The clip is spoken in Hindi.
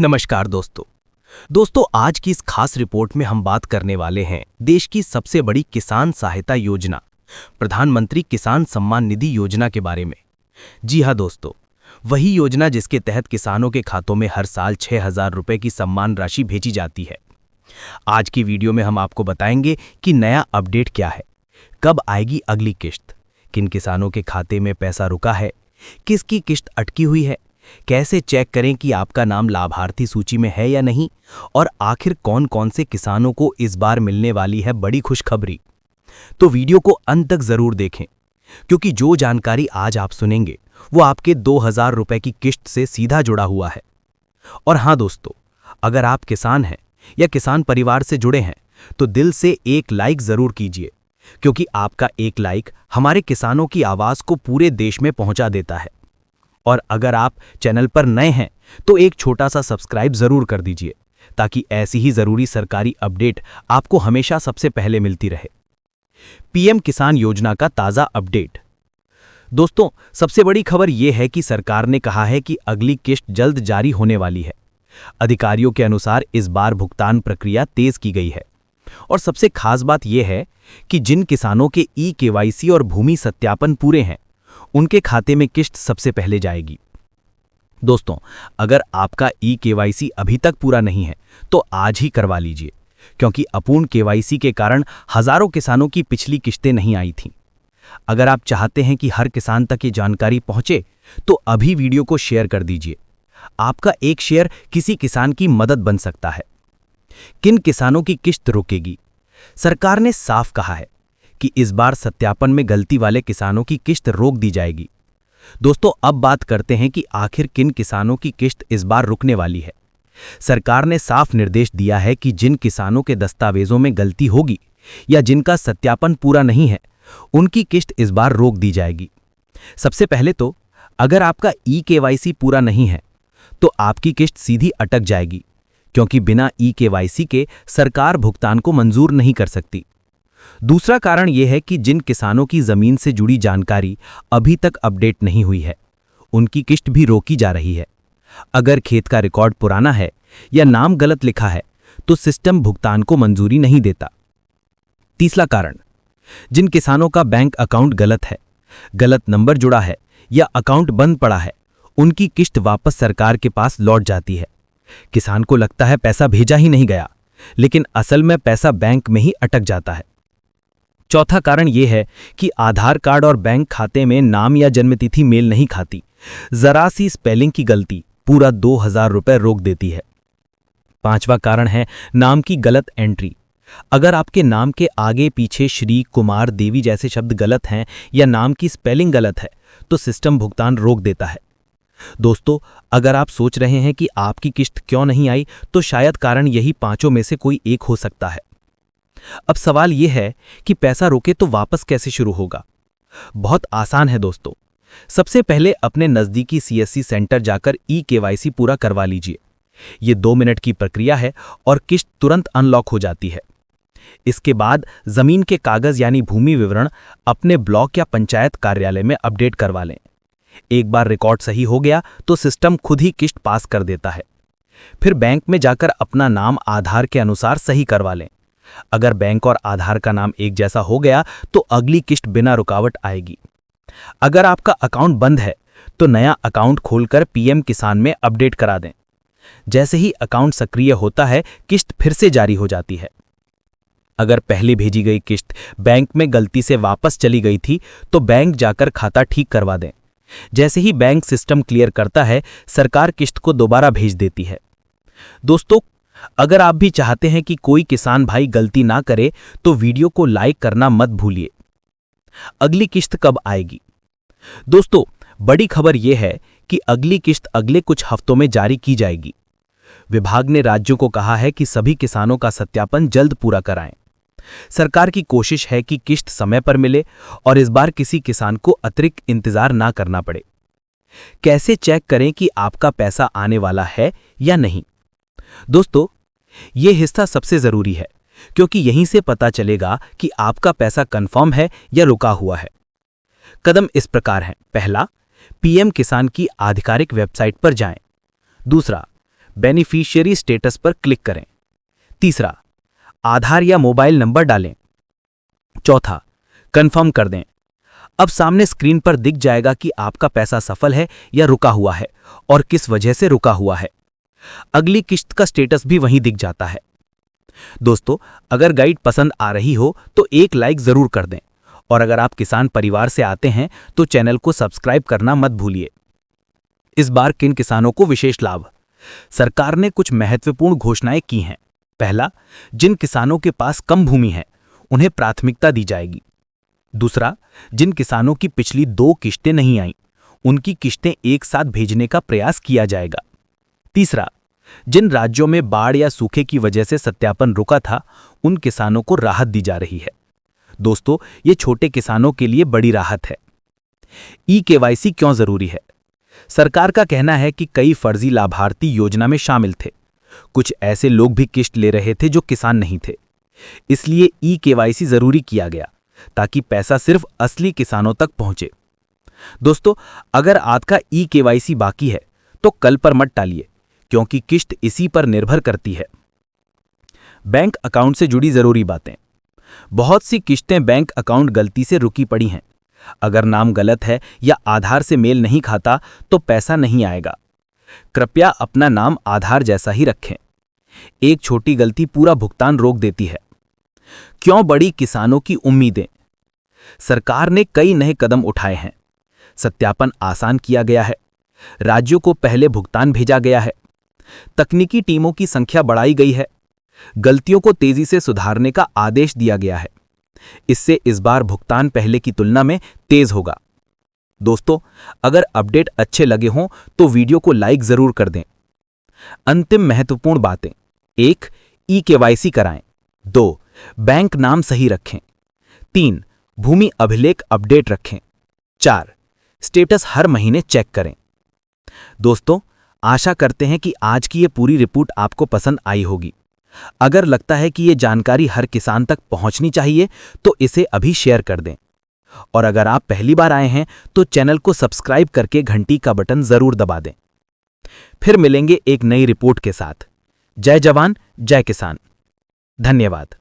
नमस्कार दोस्तों आज की इस खास रिपोर्ट में हम बात करने वाले हैं देश की सबसे बड़ी किसान सहायता योजना प्रधानमंत्री किसान सम्मान निधि योजना के बारे में। जी हां दोस्तों, वही योजना जिसके तहत किसानों के खातों में हर साल 6,000 रुपए की सम्मान राशि भेजी जाती है। आज की वीडियो में हम आपको बताएंगे कि नया अपडेट क्या है, कब आएगी अगली किश्त, किन किसानों के खाते में पैसा रुका है, किसकी किश्त अटकी हुई है, कैसे चेक करें कि आपका नाम लाभार्थी सूची में है या नहीं, और आखिर कौन कौन से किसानों को इस बार मिलने वाली है बड़ी खुशखबरी। तो वीडियो को अंत तक जरूर देखें, क्योंकि जो जानकारी आज आप सुनेंगे वो आपके 2,000 रुपए की किश्त से सीधा जुड़ा हुआ है। और हां दोस्तों, अगर आप किसान हैं या किसान परिवार से जुड़े हैं तो दिल से एक लाइक जरूर कीजिए, क्योंकि आपका एक लाइक हमारे किसानों की आवाज को पूरे देश में पहुंचा देता है। और अगर आप चैनल पर नए हैं तो एक छोटा सा सब्सक्राइब जरूर कर दीजिए, ताकि ऐसी ही जरूरी सरकारी अपडेट आपको हमेशा सबसे पहले मिलती रहे। पीएम किसान योजना का ताजा अपडेट। दोस्तों, सबसे बड़ी खबर यह है कि सरकार ने कहा है कि अगली किश्त जल्द जारी होने वाली है। अधिकारियों के अनुसार इस बार भुगतान प्रक्रिया तेज की गई है, और सबसे खास बात यह है कि जिन किसानों के ई-केवाईसी और भूमि सत्यापन पूरे हैं उनके खाते में किश्त सबसे पहले जाएगी। दोस्तों, अगर आपका ई-केवाईसी अभी तक पूरा नहीं है तो आज ही करवा लीजिए, क्योंकि अपूर्ण केवाईसी के कारण हजारों किसानों की पिछली किश्तें नहीं आई थीं। अगर आप चाहते हैं कि हर किसान तक ये जानकारी पहुंचे तो अभी वीडियो को शेयर कर दीजिए। आपका एक शेयर किसी किसान की मदद बन सकता है। किन किसानों की किश्त रुकेगी? सरकार ने साफ कहा है कि इस बार सत्यापन में गलती वाले किसानों की किश्त रोक दी जाएगी। दोस्तों, अब बात करते हैं कि आखिर किन किसानों की किश्त इस बार रुकने वाली है। सरकार ने साफ निर्देश दिया है कि जिन किसानों के दस्तावेजों में गलती होगी या जिनका सत्यापन पूरा नहीं है, उनकी किश्त इस बार रोक दी जाएगी। सबसे पहले तो अगर आपका ई-केवाईसी पूरा नहीं है तो आपकी किश्त सीधी अटक जाएगी, क्योंकि बिना ई-केवाईसी के सरकार भुगतान को मंजूर नहीं कर सकती। दूसरा कारण यह है कि जिन किसानों की जमीन से जुड़ी जानकारी अभी तक अपडेट नहीं हुई है, उनकी किश्त भी रोकी जा रही है। अगर खेत का रिकॉर्ड पुराना है या नाम गलत लिखा है तो सिस्टम भुगतान को मंजूरी नहीं देता। तीसरा कारण, जिन किसानों का बैंक अकाउंट गलत है, गलत नंबर जुड़ा है या अकाउंट बंद पड़ा है, उनकी किश्त वापस सरकार के पास लौट जाती है। किसान को लगता है पैसा भेजा ही नहीं गया, लेकिन असल में पैसा बैंक में ही अटक जाता है। चौथा कारण यह है कि आधार कार्ड और बैंक खाते में नाम या जन्मतिथि मेल नहीं खाती। जरा सी स्पेलिंग की गलती पूरा 2,000 रुपए रोक देती है। पांचवा कारण है नाम की गलत एंट्री। अगर आपके नाम के आगे पीछे श्री, कुमार, देवी जैसे शब्द गलत हैं या नाम की स्पेलिंग गलत है तो सिस्टम भुगतान रोक देता है। दोस्तों, अगर आप सोच रहे हैं कि आपकी किश्त क्यों नहीं आई, तो शायद कारण यही पांचों में से कोई एक हो सकता है। अब सवाल यह है कि पैसा रोके तो वापस कैसे शुरू होगा? बहुत आसान है दोस्तों। सबसे पहले अपने नजदीकी सीएससी सेंटर जाकर ई-केवाईसी पूरा करवा लीजिए। यह 2 मिनट की प्रक्रिया है और किश्त तुरंत अनलॉक हो जाती है। इसके बाद जमीन के कागज यानी भूमि विवरण अपने ब्लॉक या पंचायत कार्यालय में अपडेट करवा लें। एक बार रिकॉर्ड सही हो गया तो सिस्टम खुद ही किश्त पास कर देता है। फिर बैंक में जाकर अपना नाम आधार के अनुसार सही करवा लें। अगर बैंक और आधार का नाम एक जैसा हो गया तो अगली किश्त बिना रुकावट आएगी। अगर आपका अकाउंट बंद है तो नया अकाउंट खोलकर पीएम किसान में अपडेट करा दें। जैसे ही अकाउंट सक्रिय होता है, किश्त फिर से जारी हो जाती है। अगर पहले भेजी गई किश्त बैंक में गलती से वापस चली गई थी तो बैंक जाकर खाता ठीक करवा दें। जैसे ही बैंक सिस्टम क्लियर करता है, सरकार किश्त को दोबारा भेज देती है। दोस्तों, अगर आप भी चाहते हैं कि कोई किसान भाई गलती ना करे तो वीडियो को लाइक करना मत भूलिए। अगली किश्त कब आएगी? दोस्तों, बड़ी खबर यह है कि अगली किश्त अगले कुछ हफ्तों में जारी की जाएगी। विभाग ने राज्यों को कहा है कि सभी किसानों का सत्यापन जल्द पूरा कराएं। सरकार की कोशिश है कि किश्त समय पर मिले और इस बार किसी किसान को अतिरिक्त इंतजार ना करना पड़े। कैसे चेक करें कि आपका पैसा आने वाला है या नहीं? दोस्तों, यह हिस्सा सबसे जरूरी है, क्योंकि यहीं से पता चलेगा कि आपका पैसा कंफर्म है या रुका हुआ है। कदम इस प्रकार हैं। पहला, पीएम किसान की आधिकारिक वेबसाइट पर जाएं। दूसरा, बेनिफिशियरी स्टेटस पर क्लिक करें। तीसरा, आधार या मोबाइल नंबर डालें। चौथा, कंफर्म कर दें। अब सामने स्क्रीन पर दिख जाएगा कि आपका पैसा सफल है या रुका हुआ है और किस वजह से रुका हुआ है। अगली किश्त का स्टेटस भी वहीं दिख जाता है। दोस्तों, अगर गाइड पसंद आ रही हो तो एक लाइक जरूर कर दें और अगर आप किसान परिवार से आते हैं तो चैनल को सब्सक्राइब करना मत भूलिए। इस बार किन किसानों को विशेष लाभ? सरकार ने कुछ महत्वपूर्ण घोषणाएं की हैं। पहला, जिन किसानों के पास कम भूमि है उन्हें प्राथमिकता दी जाएगी। दूसरा, जिन किसानों की पिछली 2 किश्तें नहीं आईं उनकी किश्तें एक साथ भेजने का प्रयास किया जाएगा। तीसरा, जिन राज्यों में बाढ़ या सूखे की वजह से सत्यापन रुका था उन किसानों को राहत दी जा रही है। दोस्तों, ये छोटे किसानों के लिए बड़ी राहत है। ई-केवाईसी क्यों जरूरी है? सरकार का कहना है कि कई फर्जी लाभार्थी योजना में शामिल थे। कुछ ऐसे लोग भी किश्त ले रहे थे जो किसान नहीं थे। इसलिए ई-केवाईसी जरूरी किया गया ताकि पैसा सिर्फ असली किसानों तक पहुंचे। दोस्तों, अगर आपका ई-केवाईसी बाकी है तो कल पर मत टालिए, क्योंकि किश्त इसी पर निर्भर करती है। बैंक अकाउंट से जुड़ी जरूरी बातें। बहुत सी किश्तें बैंक अकाउंट गलती से रुकी पड़ी हैं। अगर नाम गलत है या आधार से मेल नहीं खाता तो पैसा नहीं आएगा। कृपया अपना नाम आधार जैसा ही रखें। एक छोटी गलती पूरा भुगतान रोक देती है। क्यों बढ़ी किसानों की उम्मीदें? सरकार ने कई नए कदम उठाए हैं। सत्यापन आसान किया गया है। राज्यों को पहले भुगतान भेजा गया है। तकनीकी टीमों की संख्या बढ़ाई गई है। गलतियों को तेजी से सुधारने का आदेश दिया गया है। इससे इस बार भुगतान पहले की तुलना में तेज होगा। दोस्तों, अगर अपडेट अच्छे लगे हों तो वीडियो को लाइक जरूर कर दें। अंतिम महत्वपूर्ण बातें। 1. ई-केवाईसी कराएं। 2. बैंक नाम सही रखें। 3. भूमि अभिलेख अपडेट रखें। 4. स्टेटस हर महीने चेक करें। दोस्तों, आशा करते हैं कि आज की ये पूरी रिपोर्ट आपको पसंद आई होगी। अगर लगता है कि ये जानकारी हर किसान तक पहुंचनी चाहिए तो इसे अभी शेयर कर दें। और अगर आप पहली बार आए हैं तो चैनल को सब्सक्राइब करके घंटी का बटन जरूर दबा दें। फिर मिलेंगे एक नई रिपोर्ट के साथ। जय जवान, जय किसान। धन्यवाद।